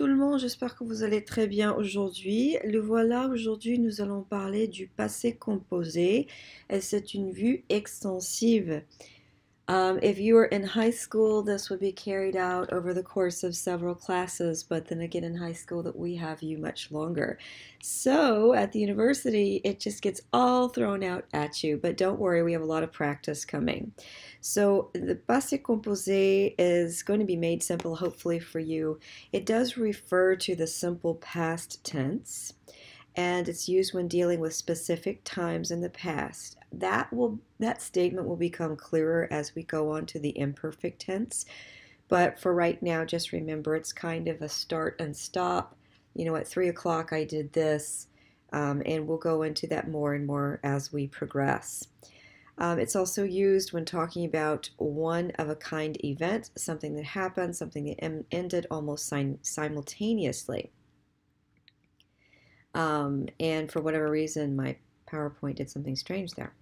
tout le monde, j'espère que vous allez très bien aujourd'hui. Le voilà, aujourd'hui nous allons parler du passé composé et c'est une vue extensive. If you were in high school, this would be carried out over the course of several classes, but then again in high school that we have you much longer. So at the university, it just gets all thrown out at you, but don't worry, we have a lot of practice coming. So the passé composé is going to be made simple, hopefully for you. It does refer to the simple past tense, and it's used when dealing with specific times in the past. That statement will become clearer as we go on to the imperfect tense. But for right now, just remember it's kind of a start and stop. You know, at 3 o'clock I did this, and we'll go into that more and more as we progress. It's also used when talking about one of a kind event, something that happened, something that ended almost simultaneously. And for whatever reason, my PowerPoint did something strange there.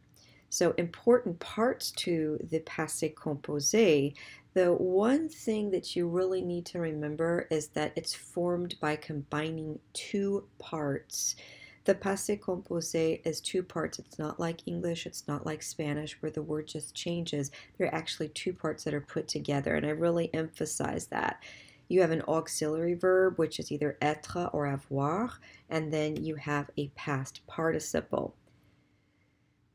So important parts to the passé composé. The one thing that you really need to remember is that it's formed by combining two parts. The passé composé is two parts. It's not like English, it's not like Spanish where the word just changes. There are actually two parts that are put together, and I really emphasize that. You have an auxiliary verb, which is either être or avoir, and then you have a past participle.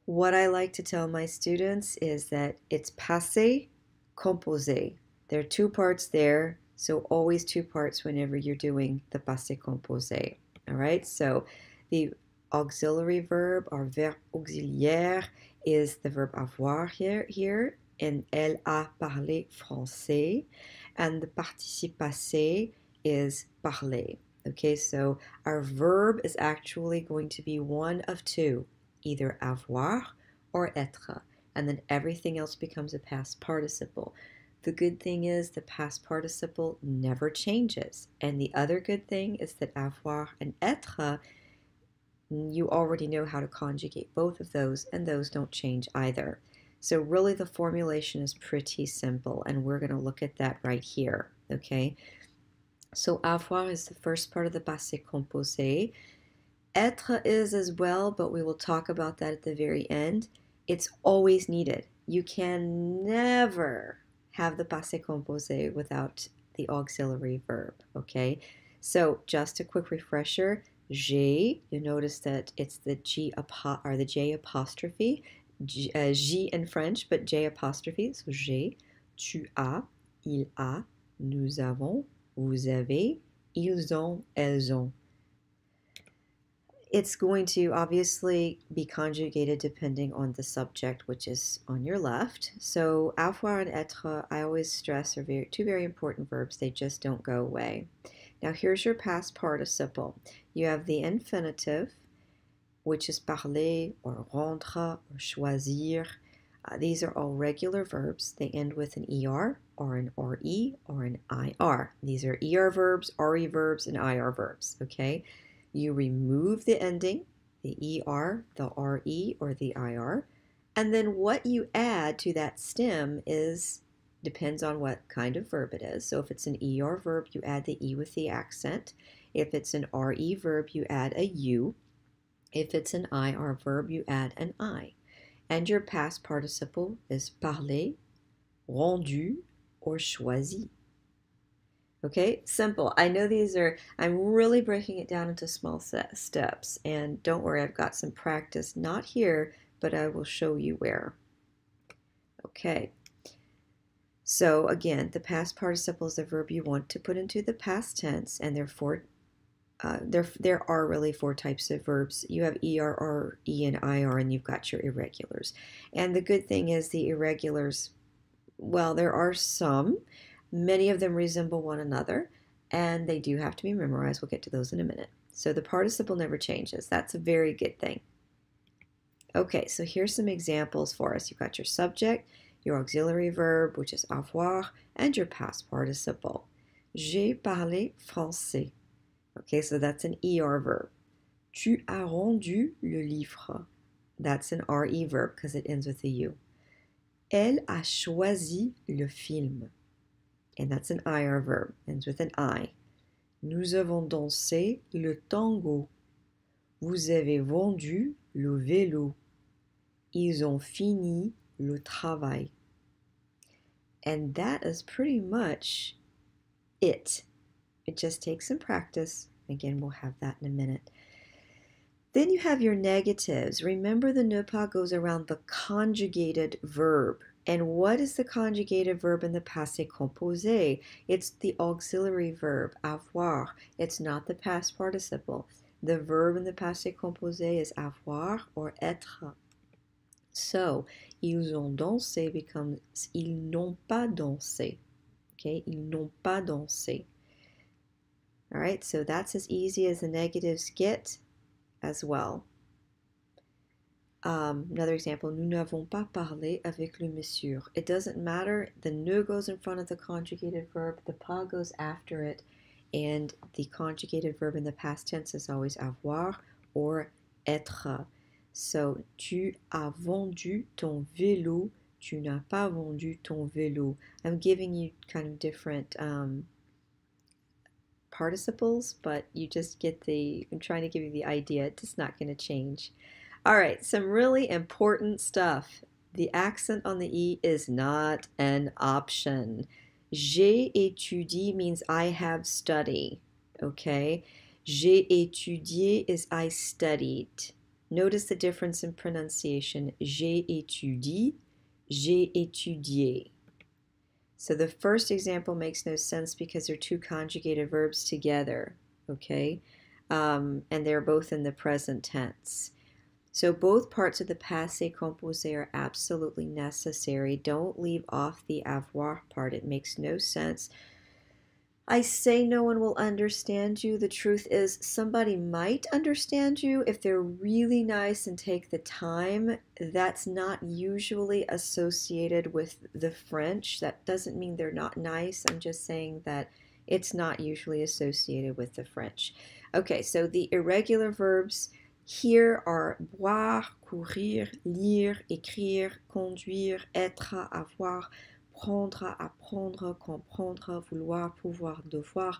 What I like to tell my students is that it's passé, composé. There are two parts there, so always two parts whenever you're doing the passé composé. All right, so the auxiliary verb or verbe auxiliaire is the verb avoir here, and elle a parlé français, and the participe passé is parler. Okay, so our verb is actually going to be one of two, either avoir or être, and then everything else becomes a past participle. The good thing is the past participle never changes, and the other good thing is that avoir and être, you already know how to conjugate both of those, and those don't change either. So really the formulation is pretty simple, and we're going to look at that right here, okay? So avoir is the first part of the passé composé. Être is as well, but we will talk about that at the very end. It's always needed. You can never have the passé composé without the auxiliary verb, okay? So just a quick refresher, j'ai, you notice that it's the the J apostrophe, J in French, but J apostrophe, so j'ai, tu as, il a, nous avons, vous avez, ils ont, elles ont. It's going to obviously be conjugated depending on the subject, which is on your left. So avoir and être, I always stress, are two very important verbs. They just don't go away. Now here's your past participle. You have the infinitive, which is parler or rendre or choisir. These are all regular verbs. They end with an er or an re or an ir. These are er verbs, re verbs, and ir verbs, okay? You remove the ending, the er, the re, or the ir, and then what you add to that stem depends on what kind of verb it is. So if it's an er verb, you add the e with the accent. If it's an re verb, you add a u. If it's an ir verb, you add an I. And your past participle is parler, rendu, or choisi. Okay, simple. I know I'm really breaking it down into small steps, and don't worry, I've got some practice, not here, but I will show you where. Okay, so again, the past participle is the verb you want to put into the past tense, and there are really four types of verbs. You have er, re, and ir, and you've got your irregulars. And the good thing is the irregulars, well, there are some. Many of them resemble one another, and they do have to be memorized. We'll get to those in a minute. So the participle never changes. That's a very good thing. Okay, so here's some examples for us. You've got your subject, your auxiliary verb, which is avoir, and your past participle. J'ai parlé français. Okay, so that's an er verb. Tu as rendu le livre. That's an re verb because it ends with a u. Elle a choisi le film. And that's an ir verb, ends with an I. Nous avons dansé le tango. Vous avez vendu le vélo. Ils ont fini le travail. And that is pretty much it. It just takes some practice. Again, we'll have that in a minute. Then you have your negatives. Remember the ne pas goes around the conjugated verb. And what is the conjugated verb in the passé composé? It's the auxiliary verb, avoir. It's not the past participle. The verb in the passé composé is avoir or être. So, ils ont dansé becomes ils n'ont pas dansé. Okay, ils n'ont pas dansé. All right, so that's as easy as the negatives get as well. Another example, nous n'avons pas parlé avec le monsieur. It doesn't matter, the ne goes in front of the conjugated verb, the pas goes after it, and the conjugated verb in the past tense is always avoir or être. So, tu as vendu ton vélo, tu n'as pas vendu ton vélo. I'm giving you kind of different participles, but you just get I'm trying to give you the idea. It's not going to change. All right, some really important stuff. The accent on the E is not an option. J'ai étudié means I have studied, okay? J'ai étudié is I studied. Notice the difference in pronunciation. J'ai étudié, j'ai étudié. So the first example makes no sense because they're two conjugated verbs together, okay? And they're both in the present tense. So both parts of the passé composé are absolutely necessary. Don't leave off the avoir part. It makes no sense. I say no one will understand you. The truth is somebody might understand you if they're really nice and take the time. That's not usually associated with the French. That doesn't mean they're not nice. I'm just saying that it's not usually associated with the French. Okay, so the irregular verbs here are boire, courir, lire, écrire, conduire, être, avoir, prendre, apprendre, comprendre, vouloir, pouvoir, devoir.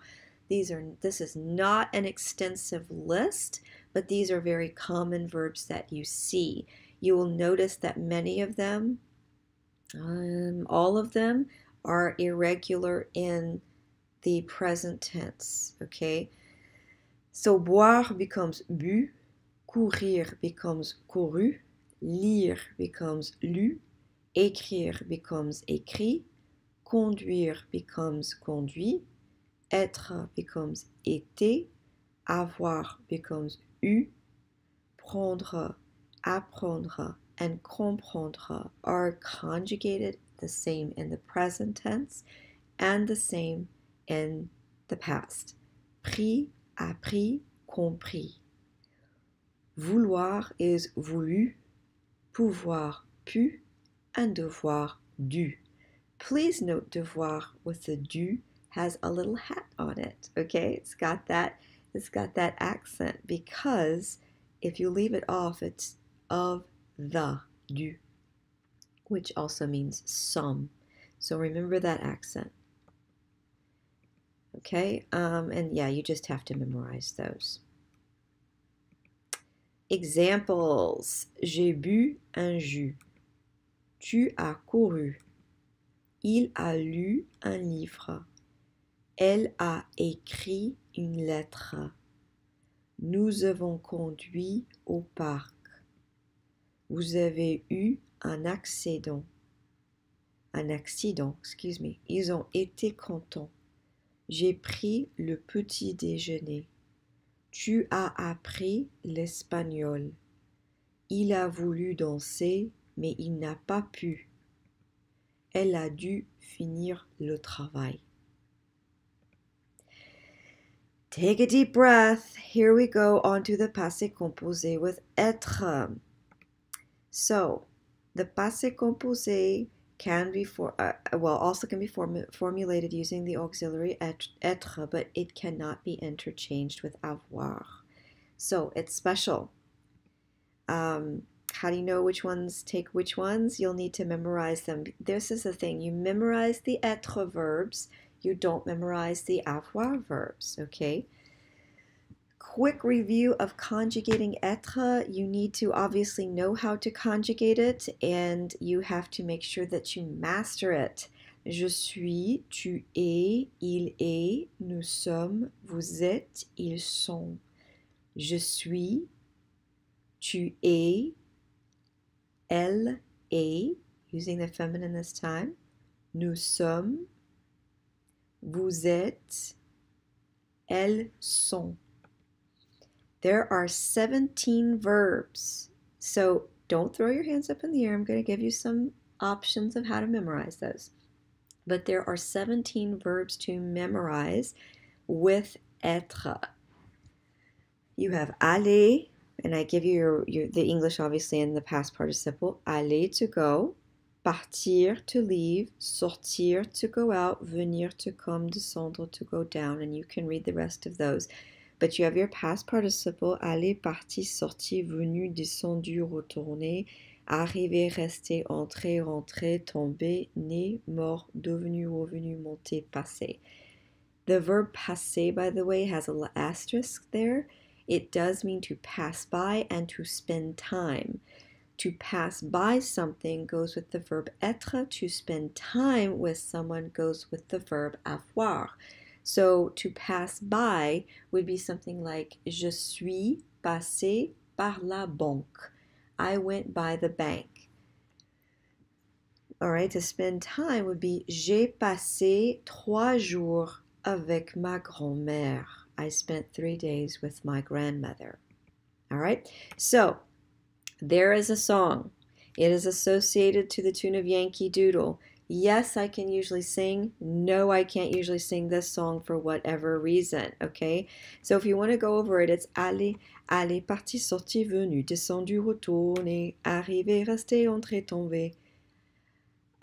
This is not an extensive list, but these are very common verbs that you see. You will notice that many of them, all of them, are irregular in the present tense, okay? So boire becomes bu, courir becomes couru, lire becomes lu, écrire becomes écrit, conduire becomes conduit, être becomes été, avoir becomes eu, prendre, apprendre, and comprendre are conjugated the same in the present tense and the same in the past. Pris, appris, compris. Vouloir is voulu, pouvoir pu, and devoir dû. Please note devoir with the dû has a little hat on it, okay? It's got that accent because if you leave it off, it's of the dû, which also means some. So remember that accent. Okay, and yeah, you just have to memorize those. Examples. J'ai bu un jus. Tu as couru. Il a lu un livre. Elle a écrit une lettre. Nous avons conduit au parc. Vous avez eu un accident. Excuse me. Ils ont été contents. J'ai pris le petit déjeuner. Tu as appris l'espagnol. Il a voulu danser, mais il n'a pas pu. Elle a dû finir le travail. Take a deep breath. Here we go on to the passé composé with être. So, the passé composé can be also can be formulated using the auxiliary être, but it cannot be interchanged with avoir. So it's special. How do you know which ones take which ones? You'll need to memorize them. This is the thing. You memorize the être verbs, you don't memorize the avoir verbs, okay? Quick review of conjugating être. You need to obviously know how to conjugate it, and you have to make sure that you master it. Je suis, tu es, il est, nous sommes, vous êtes, ils sont. Je suis, tu es, elle est, using the feminine this time. Nous sommes, vous êtes, elles sont. There are 17 verbs. So don't throw your hands up in the air. I'm going to give you some options of how to memorize those. But there are 17 verbs to memorize with être. You have aller, and I give you the English obviously in the past participle. Aller, to go. Partir, to leave. Sortir, to go out. Venir, to come. Descendre, to go down. And you can read the rest of those. But you have your past participle, aller, parti, sorti, venu, descendu, retourné, arrivé, resté, entré, rentré, tombé, né, mort, devenu, revenu, monté, passé. The verb passé, by the way, has a little asterisk there. It does mean to pass by and to spend time. To pass by something goes with the verb être. To spend time with someone goes with the verb avoir. So to pass by would be something like je suis passé par la banque. I went by the bank. All right, to spend time would be j'ai passé 3 jours avec ma grand-mère. I spent 3 days with my grandmother. All right, so there is a song. It is associated to the tune of Yankee Doodle. Yes, I can usually sing. No, I can't usually sing this song for whatever reason, okay? So if you want to go over it, it's aller, aller, parti, sorti, venu, descendu, retourné, arrivé, resté, entré, tombé.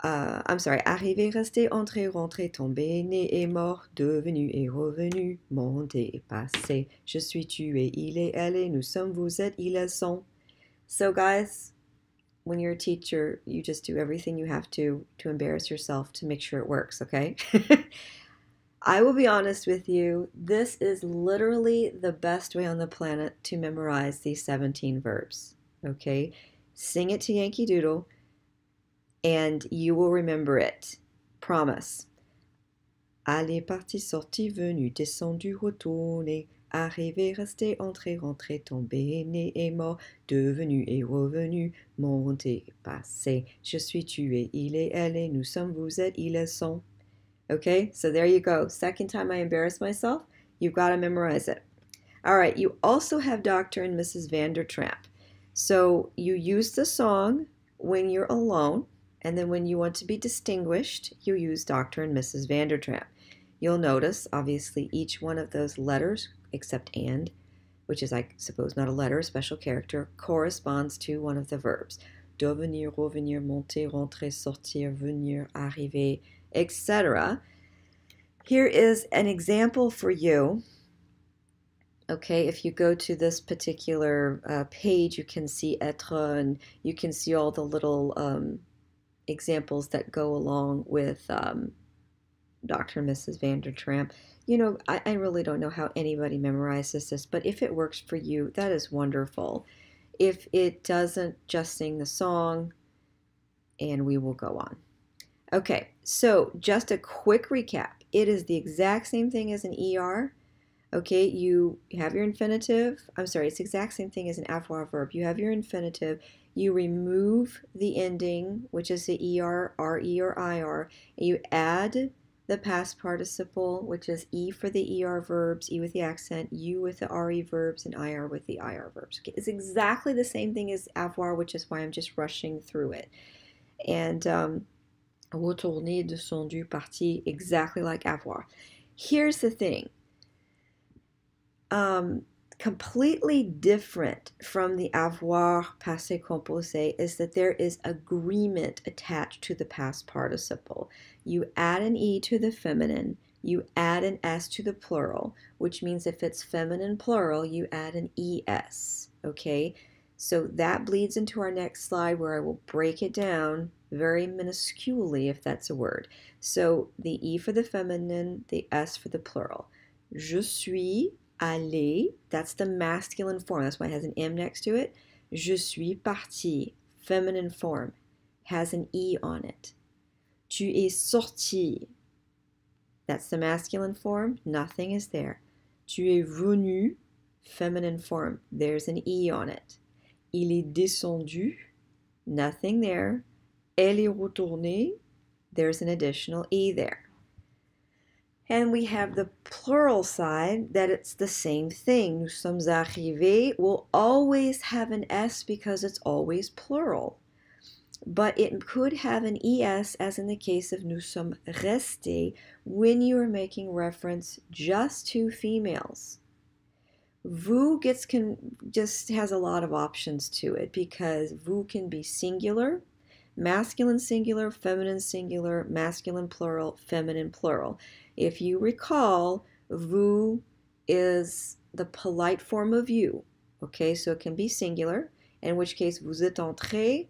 I'm sorry, arrivé, resté, entré, rentré, tombé, né et mort, devenu et revenu, monté et passé. Je suis, tu es, il est, elle est, nous sommes, vous êtes, ils, elles sont. So guys, when you're a teacher, you just do everything you have to embarrass yourself to make sure it works, okay? I will be honest with you, this is literally the best way on the planet to memorize these 17 verbs, okay? Sing it to Yankee Doodle, and you will remember it. Promise. Aller, parti, sorti, venu, descendu, retourné, arrivé, resté, entré, rentré, tombé, né et mort, devenu et revenu, monté, passé. Je suis, tu es, il est, elle est, nous sommes, vous êtes, ils, elles sont. Okay, so there you go. Second time I embarrass myself, you've got to memorize it. All right, you also have Dr. and Mrs. Vandertramp. So you use the song when you're alone, and then when you want to be distinguished, you use Dr. and Mrs. Vandertramp. You'll notice, obviously, each one of those letters, except and, which is, I suppose, not a letter, a special character, corresponds to one of the verbs. Devenir, revenir, monter, rentrer, sortir, venir, arriver, etc. Here is an example for you. Okay, if you go to this particular page, you can see être, and you can see all the little examples that go along with Dr. and Mrs. Vandertramp. You know, I really don't know how anybody memorizes this, but if it works for you, that is wonderful. If it doesn't, just sing the song, and we will go on. Okay, so just a quick recap. It is the exact same thing as an ER. Okay, you have your infinitive. I'm sorry, it's the exact same thing as an avoir verb. You have your infinitive. You remove the ending, which is the ER, RE, or IR. And you add the past participle, which is E for the ER verbs, E with the accent, U with the RE verbs, and IR with the IR verbs. Okay, it's exactly the same thing as avoir, which is why I'm just rushing through it. And retourner, descendu, parti, exactly like avoir. Here's the thing. Completely different from the avoir, passé, composé is that there is agreement attached to the past participle. You add an E to the feminine, you add an S to the plural, which means if it's feminine plural, you add an ES, okay? So that bleeds into our next slide where I will break it down very minusculely, if that's a word. So the E for the feminine, the S for the plural. Je suis allé, that's the masculine form. That's why it has an M next to it. Je suis parti, feminine form, has an E on it. Tu es sorti, that's the masculine form, nothing is there. Tu es venu, feminine form, there's an E on it. Il est descendu, nothing there. Elle est retournée, there's an additional E there. And we have the plural side that it's the same thing. Nous sommes arrivés will always have an S because it's always plural. But it could have an ES as in the case of nous sommes restés when you are making reference just to females. Vous just has a lot of options to it because vous can be singular, masculine singular, masculine plural, feminine plural. If you recall, vous is the polite form of you. Okay, so it can be singular, in which case vous êtes entré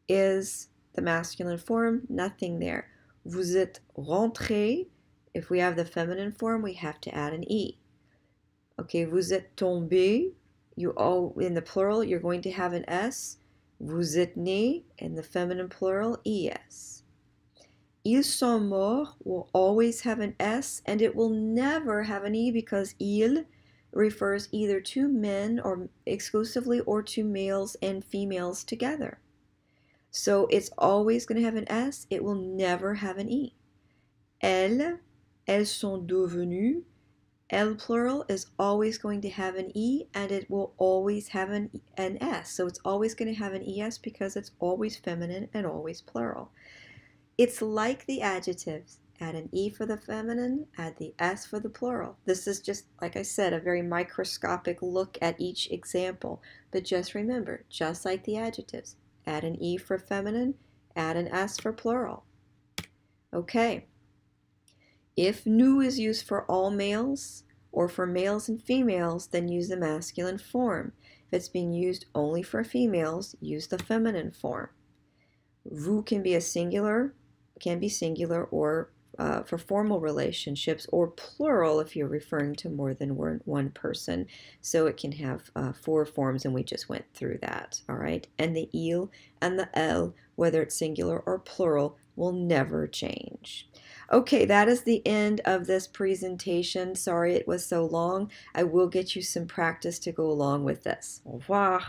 is the masculine form, nothing there. Vous êtes rentré, if we have the feminine form, we have to add an E. Okay, vous êtes tombé, in the plural, you're going to have an S. Vous êtes né, in the feminine plural, ES. Ils sont morts will always have an S, and it will never have an E because il refers either to men or exclusively or to males and females together. So it's always going to have an S. It will never have an E. Elles sont devenues. Elle plural is always going to have an E and it will always have an S. So it's always going to have an ES because it's always feminine and always plural. It's like the adjectives. Add an E for the feminine, add the S for the plural. This is just, like I said, a very microscopic look at each example. But just remember, just like the adjectives, add an E for feminine, add an S for plural. Okay. If nous is used for all males or for males and females, then use the masculine form. If it's being used only for females, use the feminine form. Vous can be singular or for formal relationships, or plural if you're referring to more than one person. So it can have 4 forms, and we just went through that, all right? And the il and the elle, whether it's singular or plural, will never change. Okay, that is the end of this presentation. Sorry it was so long. I will get you some practice to go along with this. Au revoir.